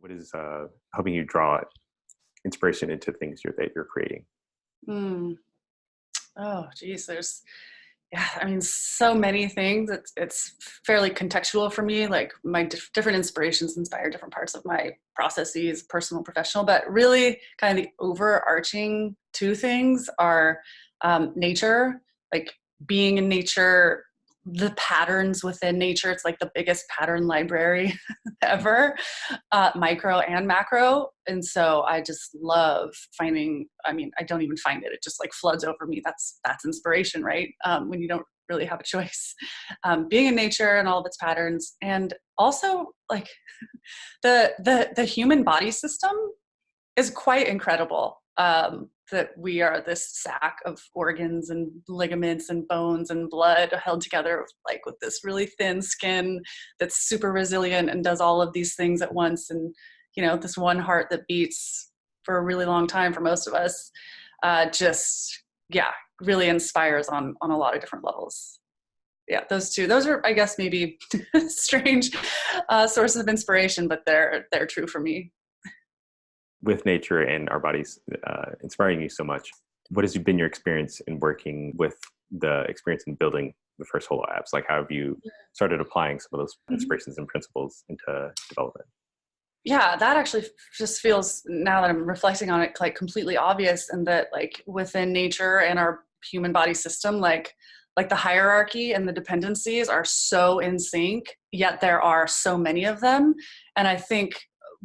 What is helping you draw inspiration into things that you're creating? Mm. Oh, geez, yeah, I mean, so many things. It's fairly contextual for me. Like my different inspirations inspire different parts of my processes, personal, professional. But really, kind of the overarching two things are nature, like being in nature, the patterns within nature. It's like the biggest pattern library ever, micro and macro. And so I just love finding, I mean, I don't even find it. It just like floods over me. That's inspiration, right? When you don't really have a choice. Being in nature and all of its patterns. And also like the human body system is quite incredible. That we are this sack of organs and ligaments and bones and blood held together like with this really thin skin that's super resilient and does all of these things at once. And, this one heart that beats for a really long time for most of us, really inspires on a lot of different levels. Yeah, those are, I guess, maybe strange sources of inspiration, but they're true for me. With nature and our bodies inspiring you so much, what has been your experience in working with the experience in building the first Holo apps? Like, how have you started applying some of those inspirations and principles into development? Yeah, that actually just feels, now that I'm reflecting on it, like completely obvious, and that like within nature and our human body system, like the hierarchy and the dependencies are so in sync, yet there are so many of them. And I think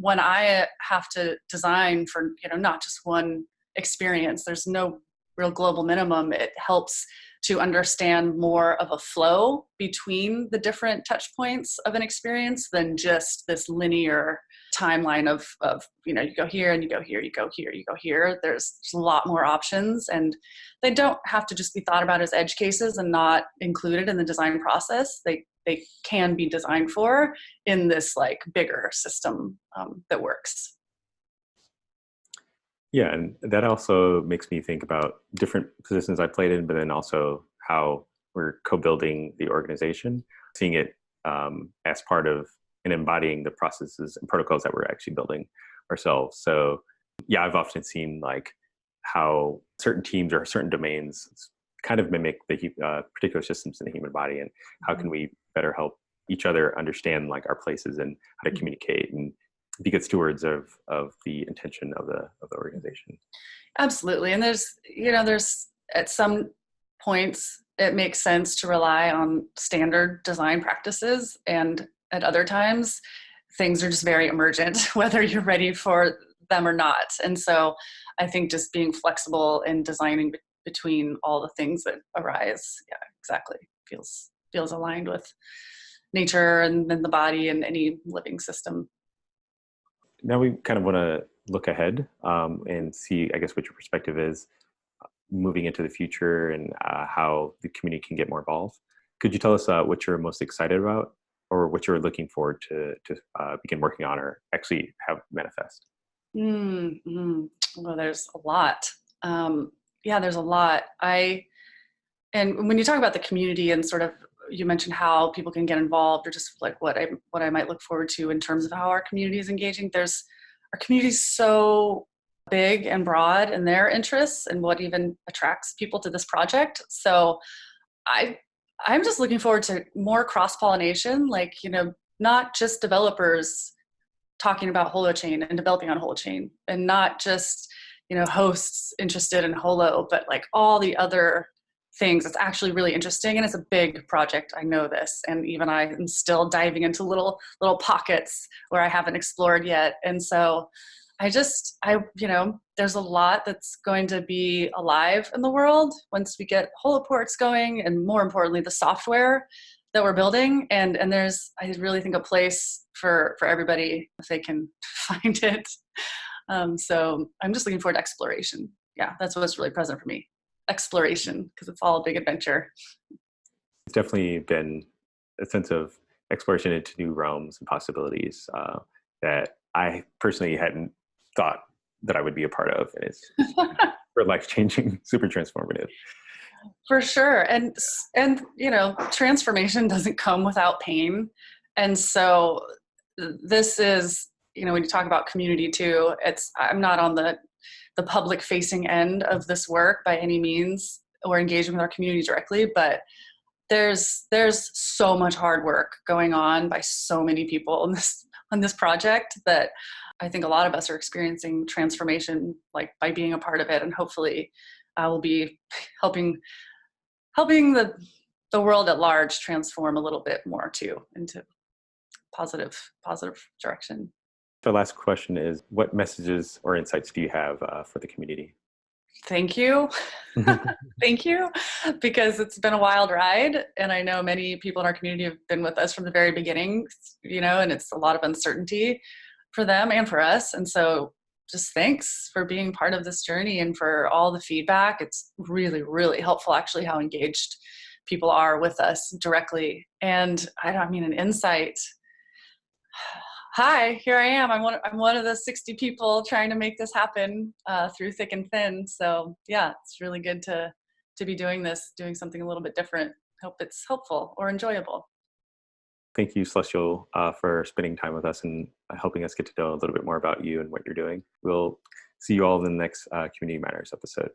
when I have to design for, not just one experience, there's no real global minimum. It helps to understand more of a flow between the different touch points of an experience than just this linear timeline of you go here and you go here, you go here, you go here. There's a lot more options, and they don't have to just be thought about as edge cases and not included in the design process. They can be designed for in this like bigger system that works. Yeah, and that also makes me think about different positions I played in, but then also how we're co-building the organization, seeing it as part of and embodying the processes and protocols that we're actually building ourselves. So yeah, I've often seen like how certain teams or certain domains kind of mimic the particular systems in the human body, and how can we better help each other understand like our places and how to communicate and be good stewards of the intention of the organization. Absolutely. And there's at some points it makes sense to rely on standard design practices, and at other times things are just very emergent, whether you're ready for them or not. And so I think just being flexible in designing between all the things that arise, yeah, exactly, feels aligned with nature and then the body and any living system. Now we kind of want to look ahead and see, I guess, what your perspective is moving into the future and how the community can get more involved. Could you tell us what you're most excited about, or what you're looking forward to begin working on or actually have manifest? Well, there's a lot. There's a lot. And when you talk about the community and sort of, you mentioned how people can get involved, or just like what I might look forward to in terms of how our community is engaging. Our community is so big and broad in their interests and what even attracts people to this project. So I'm just looking forward to more cross-pollination, like, not just developers talking about Holochain and developing on Holochain, and not just, hosts interested in Holo, but like all the other things. It's actually really interesting, and it's a big project. I know this, and even I am still diving into little pockets where I haven't explored yet. And so there's a lot that's going to be alive in the world once we get holoports going, and more importantly, the software that we're building. And there's, I really think, a place for everybody if they can find it. So I'm just looking forward to exploration. Yeah, that's what's really present for me. Exploration, because it's all a big adventure. It's definitely been a sense of exploration into new realms and possibilities that I personally hadn't thought that I would be a part of, and it's for life-changing, super transformative. For sure. And transformation doesn't come without pain. And so this is when you talk about community too, I'm not on the public facing end of this work by any means, or engaging with our community directly, but there's so much hard work going on by so many people on this project that I think a lot of us are experiencing transformation, like by being a part of it, and hopefully will be helping the world at large transform a little bit more too into positive direction. The last question is, what messages or insights do you have for the community? Thank you. Thank you, because it's been a wild ride, and I know many people in our community have been with us from the very beginning, and it's a lot of uncertainty for them and for us. And so just thanks for being part of this journey and for all the feedback. It's really, really helpful actually how engaged people are with us directly. And an insight. Hi, here I am. I'm one of the 60 people trying to make this happen through thick and thin. So yeah, it's really good to be doing something a little bit different. Hope it's helpful or enjoyable. Thank you, Celestial, for spending time with us and helping us get to know a little bit more about you and what you're doing. We'll see you all in the next Community Matters episode.